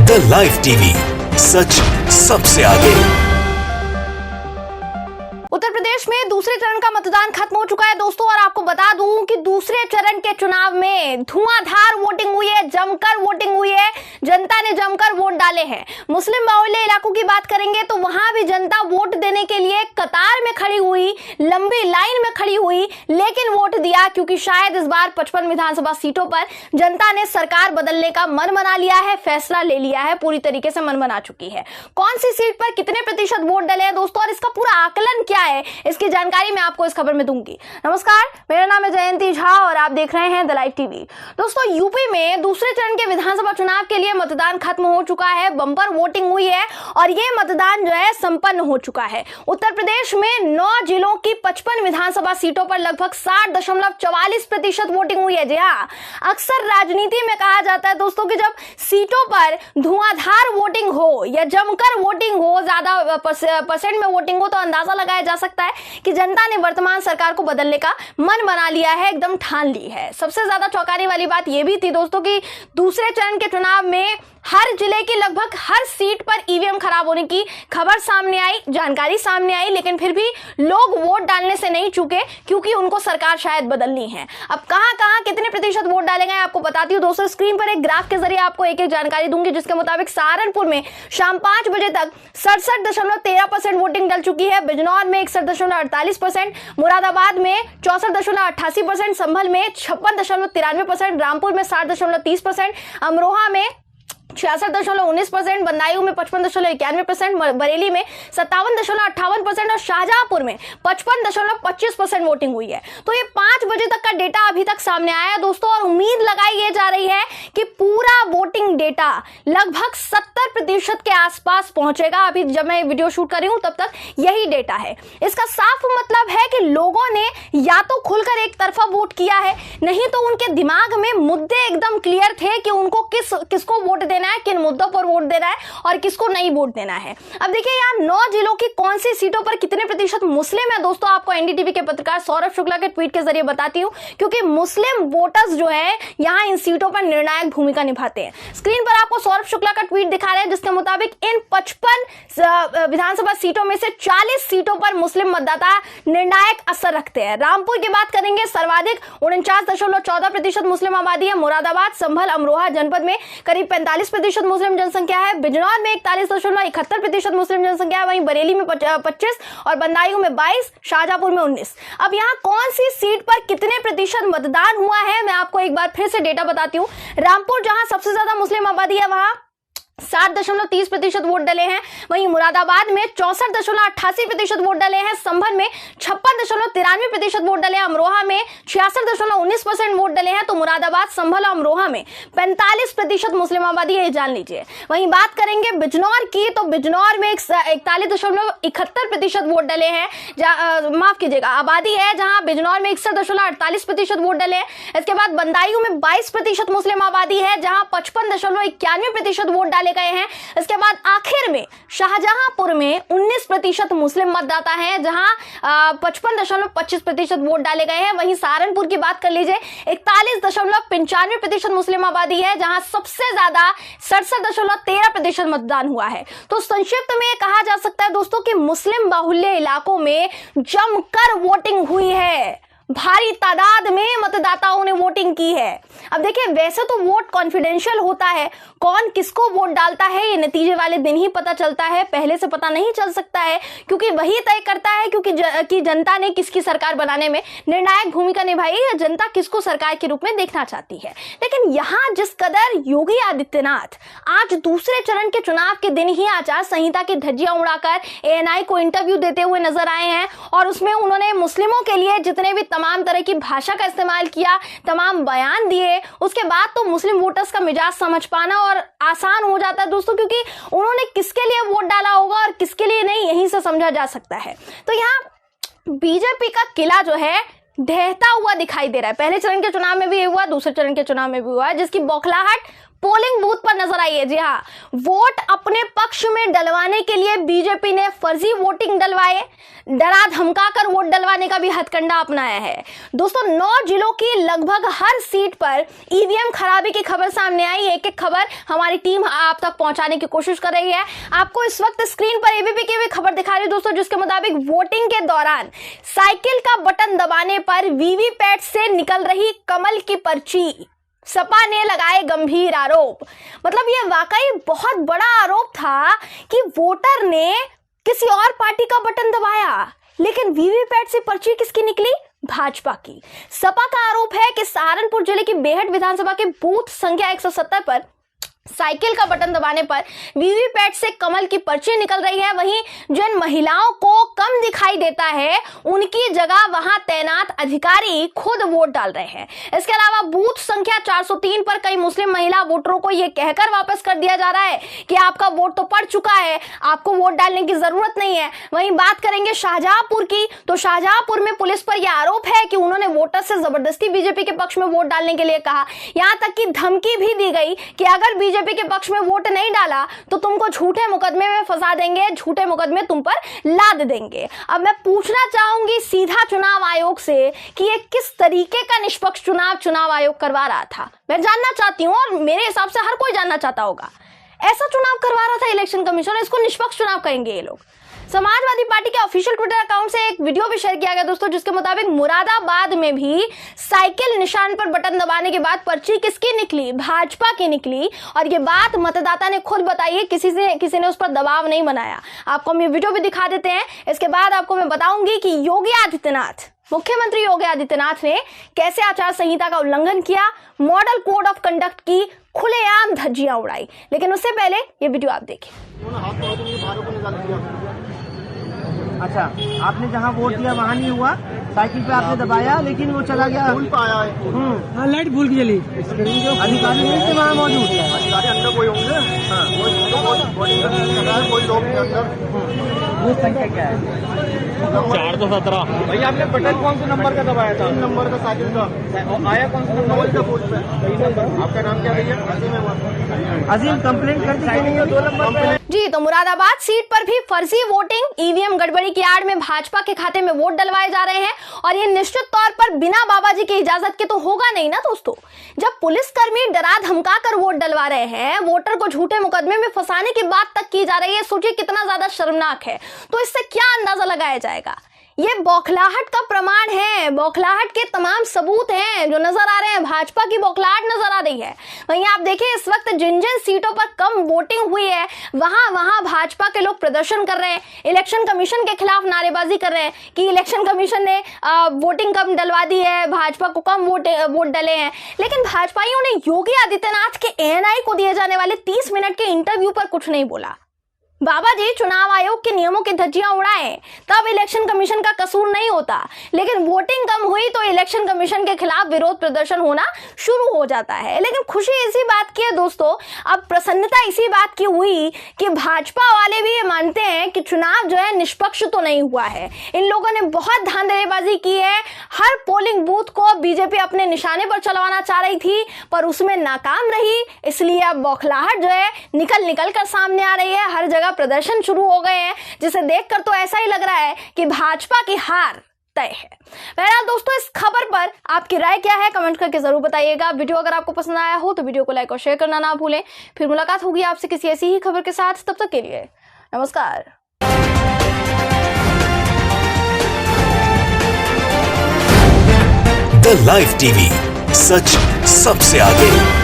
The live TV, सच सबसे आगे। उत्तर प्रदेश में दूसरे चरण का मतदान खत्म हो चुका है दोस्तों, और आपको बता दूं कि दूसरे चरण के चुनाव में धुआंधार वोटिंग हुई है, जमकर वोटिंग हुई है, जनता ने जमकर वोट डाले हैं। मुस्लिम बाहुल्य इलाकों की बात करेंगे तो वहां भी जनता वोट देने के लिए कतार में खड़ी हुई, लंबी लाइन में खड़ी हुई, लेकिन वोट दिया क्योंकि शायद इस बार 55 विधानसभा सीटों पर जनता ने सरकार बदलने का मन बना लिया है, फैसला ले लिया है, पूरी तरीके से मन बना चुकी है। कौन सी सीट पर कितने प्रतिशत वोट डले हैं दोस्तों, और इसका पूरा आकलन क्या है, इसकी जानकारी मैं आपको इस खबर में दूंगी। नमस्कार, मेरा नाम है जयंती झा और आप देख रहे हैं द लाइव टीवी। दोस्तों, यूपी में दूसरे चरण के विधानसभा चुनाव के लिए मतदान खत्म हो चुका है, बम्पर वोटिंग हुई है और ये मतदान जो है संपन्न हो चुका है। उत्तर प्रदेश में 9 जिलों की 55 विधानसभा सीटों पर लगभग 60.44% वोटिंग हुई है। जी हाँ, अक्सर राजनीति में कहा जाता है दोस्तों कि जब सीटों पर धुआंधार वोटिंग हो या जमकर वोटिंग हो, ज्यादा परसेंट में वोटिंग हो, तो अंदाजा लगाया जा सकता है कि जनता ने वर्तमान सरकार को बदलने का मन बना लिया है, एकदम ठान ली है। सबसे ज्यादा चौंकाने वाली बात यह भी थी दोस्तों कि दूसरे चरण के चुनाव में हर जिले की लगभग हर सीट पर ईवीएम खराब होने की खबर सामने आई, जानकारी सामने आई, लेकिन फिर भी लोग वोट डालने से नहीं चूके क्योंकि उनको सरकार शायद बदलनी है। अब कहां-कहां कितने प्रतिशत वोट डाले गए आपको बताती हूं दोस्तों। स्क्रीन पर एक ग्राफ के जरिए आपको एक-एक जानकारी दूंगी, जिसके मुताबिक सहारनपुर में शाम 5 बजे तक 67.13% वोटिंग डल चुकी है, बिजनौर में 61.48%, मुरादाबाद में 64.88%, संभल में 56.93%, रामपुर में 60.30%, अमरोहा में 66.19%, बदायूं में 55.91%, बरेली में 57.58% और शाहजहांपुर में 55.25% वोटिंग हुई है। तो ये 5 बजे तक का डेटा अभी तक सामने आया है दोस्तों, और उम्मीद लगाई ये जा रही है कि पूरा वोटिंग डेटा लगभग 70% के आसपास पहुंचेगा। अभी जब मैं वीडियो शूट कर रही हूं तब तक यही डेटा है। इसका साफ मतलब है कि लोगों ने या तो खुलकर एक तरफा वोट किया है, नहीं तो उनके दिमाग में मुद्दे एकदम क्लियर थे कि उनको किसको वोट देना है, किन मुद्दों पर वोट देना है और किसको नहीं वोट देना है। अब देखिए यहाँ 9 जिलों की कौन सी सीटों पर कितने प्रतिशत मुस्लिम है दोस्तों, आपको एनडीटीवी के पत्रकार सौरभ शुक्ला के ट्वीट के जरिए बताती हूं, क्योंकि मुस्लिम वोटर्स जो है यहाँ इन सीटों पर निर्णायक भूमिका निभाते हैं। स्क्रीन पर आपको सौरभ शुक्ला का ट्वीट दिखा रहे हैं, जिसके मुताबिक इन 55 विधानसभा सीटों में से 40 सीटों पर मुस्लिम मतदाता निर्णायक असर रखते हैं। रामपुर की बात करेंगे, सर्वाधिक 49.14% मुस्लिम आबादी है। मुरादाबाद, संभल, अमरोहा जनपद में करीब 45% मुस्लिम जनसंख्या है। बिजनौर में 41.71% मुस्लिम जनसंख्या है, वहीं बरेली में 25 और बदायूं में 22, शाहजहांपुर में 19। अब यहाँ कौन सी सीट पर कितने प्रतिशत मतदान हुआ है, मैं आपको एक बार फिर से डेटा बताती हूँ। रामपुर जहां सबसे ज्यादा मुस्लिम आबादी है, वहां 60.30% वोट डले हैं, वहीं मुरादाबाद में 64.88% वोट डले हैं, संभल में 56.93% वोट डले हैं, अमरोहा में 66.19% वोट डले हैं। तो मुरादाबाद, संभल और अमरोहा में 45% मुस्लिम आबादी है, ये जान लीजिए। वहीं बात करेंगे बिजनौर की, तो बिजनौर में 41.71% वोट डले हैं, माफ कीजिएगा आबादी है, जहां बिजनौर में 61.48% वोट डले हैं। इसके बाद बदायूं में 22% मुस्लिम आबादी है, जहां 55.91% वोट डाले गए हैं। इसके बाद आखिर में शाहजहांपुर में 19% मुस्लिम मतदाता हैं, जहां 55.25% वोट डाले गए हैं। वहीं सहारनपुर की बात कर लीजिए, 41.95% मुस्लिम आबादी है, जहां सबसे ज्यादा 67.13% मतदान हुआ है। तो संक्षिप्त में कहा जा सकता है दोस्तों कि मुस्लिम बाहुल्य इलाकों में जमकर वोटिंग हुई है, भारी तादाद में मतदाताओं ने वोटिंग की है। अब देखिए, वैसे तो वोट कॉन्फिडेंशियल होता है, कौन किसको वोट डालता है ये नतीजे वाले दिन ही पता चलता है, पहले से पता नहीं चल सकता है, क्योंकि वही तय करता है कि जनता ने किसकी सरकार बनाने में निर्णायक भूमिका निभाई या जनता किसको सरकार के रूप में देखना चाहती है। लेकिन यहाँ जिस कदर योगी आदित्यनाथ आज दूसरे चरण के चुनाव के दिन ही आचार संहिता की धज्जियां उड़ाकर एएनआई को इंटरव्यू देते हुए नजर आए हैं, और उसमें उन्होंने मुस्लिमों के लिए जितने भी तमाम तरह की भाषा का इस्तेमाल किया, तमाम बयान दिए, उसके बाद तो मुस्लिम वोटर्स का मिजाज समझ पाना और आसान हो जाता है दोस्तों, क्योंकि उन्होंने किसके लिए वोट डाला होगा और किसके लिए नहीं, यहीं से समझा जा सकता है। तो यहाँ बीजेपी का किला जो है ढहता हुआ दिखाई दे रहा है। पहले चरण के चुनाव में भी हुआ, दूसरे चरण के चुनाव में भी हुआ, जिसकी बौखलाहट पोलिंग बूथ पर नजर आई बताइए। जी हाँ, वोट अपने पक्ष में डलवाने के लिए बीजेपी ने फर्जी वोटिंग डलवाए, डरा धमकाकर वोट डलवाने का भी हथकंडा अपनाया है। दोस्तों 9 जिलों की लगभग हर सीट पर ईवीएम खराबी की खबर सामने आई। एक एक खबर हमारी टीम आप तक पहुंचाने की कोशिश कर रही है। आपको इस वक्त स्क्रीन पर एबीपी की भी खबर दिखा रही है दोस्तों, जिसके मुताबिक वोटिंग के दौरान साइकिल का बटन दबाने पर वीवीपैट से निकल रही कमल की पर्ची। सपा ने लगाए गंभीर आरोप। मतलब ये वाकई बहुत बड़ा आरोप था कि वोटर ने किसी और पार्टी का बटन दबाया, लेकिन वीवीपैट से पर्ची किसकी निकली? भाजपा की। सपा का आरोप है कि सहारनपुर जिले की बेहट विधानसभा के बूथ संख्या 170 पर साइकिल का बटन दबाने पर वीवीपैट से कमल की पर्ची निकल रही है। वहीं जिन महिलाओं को कम दिखाई देता है, उनकी जगह वहां तैनात अधिकारी खुद वोट डाल रहे हैं। इसके अलावा बूथ संख्या 403 पर कई मुस्लिम महिला वोटरों को यह कहकर वापस कर दिया जा रहा है कि आपका वोट तो पड़ चुका है, आपको वोट डालने की जरूरत नहीं है। वहीं बात करेंगे शाहजहांपुर की, तो शाहजहांपुर में पुलिस पर यह आरोप है कि उन्होंने वोटर से जबरदस्ती बीजेपी के पक्ष में वोट डालने के लिए कहा। यहां तक कि धमकी भी दी गई कि अगर बीजेपी के पक्ष में वोट नहीं डाला तो तुमको झूठे मुकदमे में फंसा देंगे, झूठे मुकदमे तुम पर लाद देंगे। अब मैं पूछना चाहूंगी सीधा चुनाव आयोग से कि ये किस तरीके का निष्पक्ष चुनाव आयोग करवा रहा था। मैं जानना चाहती हूं, और मेरे हिसाब से हर कोई जानना चाहता होगा। ऐसा चुनाव करवा रहा था इलेक्शन कमीशन, इसको निष्पक्ष चुनाव कहेंगे ये लोग। समाजवादी पार्टी के ऑफिशियल ट्विटर अकाउंट से एक वीडियो भी शेयर किया गया दोस्तों, जिसके मुताबिक मुरादाबाद में भी साइकिल निशान पर बटन दबाने के बाद पर्ची किसकी निकली? भाजपा की निकली। और ये बात मतदाता ने खुद बताई है, किसी ने उस पर दबाव नहीं बनाया। आपको हम ये वीडियो भी दिखा देते हैं। इसके बाद आपको मैं बताऊंगी कि मुख्यमंत्री योगी आदित्यनाथ ने कैसे आचार संहिता का उल्लंघन किया, मॉडल कोड ऑफ कंडक्ट की खुलेआम धज्जियां उड़ाई। लेकिन उससे पहले ये वीडियो आप देखिए। अच्छा, आपने जहाँ वोट दिया वहाँ नहीं हुआ, साइकिल पे आपने दबाया लेकिन वो चला गया। भूल पाया है। लाइट भूल गई जली। अधिकारी नहीं थे वहाँ मौजूद। अधिकारी अंदर कोई होंगे। कोई लोग वो संख्या क्या है? 417। भैया आपने बटन कौन से नंबर का दबाया था? 3 नंबर का साइकिल का। आया कौन सा नंबर का? बूथ पे। आपका नाम क्या भैया? अजीम कंप्लेंट कर दी नहीं है 2 नंबर। जी, तो मुरादाबाद सीट पर भी फर्जी वोटिंग, ईवीएम गड़बड़ी की आड़ में भाजपा के खाते में वोट डलवाए जा रहे हैं। और ये निश्चित तौर पर बिना बाबाजी की इजाजत के तो होगा नहीं ना दोस्तों। जब पुलिसकर्मी डरा धमका कर वोट डलवा रहे हैं, वोटर को झूठे मुकदमे में फंसाने की बात तक की जा रही है, सोचिए कितना ज्यादा शर्मनाक है। तो इससे क्या अंदाजा लगाया जाएगा? ये बौखलाहट का प्रमाण है, बौखलाहट के तमाम सबूत हैं जो नजर आ रहे हैं। भाजपा की बौखलाहट नजर आ रही है। वहीं आप देखिए इस वक्त जिन जिन सीटों पर कम वोटिंग हुई है, वहां भाजपा के लोग प्रदर्शन कर रहे हैं, इलेक्शन कमीशन के खिलाफ नारेबाजी कर रहे हैं कि इलेक्शन कमीशन ने वोटिंग कम डलवा दी है, भाजपा को कम वोट डले हैं। लेकिन भाजपाइयों ने योगी आदित्यनाथ के एएनआई को दिए जाने वाले 30 मिनट के इंटरव्यू पर कुछ नहीं बोला। बाबा जी चुनाव आयोग के नियमों की धज्जियां उड़ाएं, तब इलेक्शन कमीशन का कसूर नहीं होता। लेकिन वोटिंग कम हुई तो इलेक्शन कमीशन के खिलाफ विरोध प्रदर्शन होना शुरू हो जाता है। लेकिन खुशी इसी बात की है दोस्तों, अब प्रसन्नता इसी बात की हुई कि भाजपा वाले भी ये मानते हैं कि चुनाव जो है निष्पक्ष तो नहीं हुआ है। इन लोगों ने बहुत धांधलेबाजी की है। हर पोलिंग बूथ को बीजेपी अपने निशाने पर चलवाना चाह रही थी, पर उसमें नाकाम रही। इसलिए अब बौखलाहट जो है निकल कर सामने आ रही है। हर जगह प्रदर्शन शुरू हो गए हैं, जिसे देखकर तो ऐसा ही लग रहा है कि भाजपा की हार तय है। बहरहाल दोस्तों, इस खबर पर आपकी राय क्या है कमेंट करके जरूर बताइएगा। वीडियो अगर आपको पसंद आया हो तो वीडियो को लाइक और शेयर करना ना भूलें। फिर मुलाकात होगी आपसे किसी ऐसी ही खबर के साथ। तब तक के लिए नमस्कार। द लाइव टीवी, सच सबसे आगे।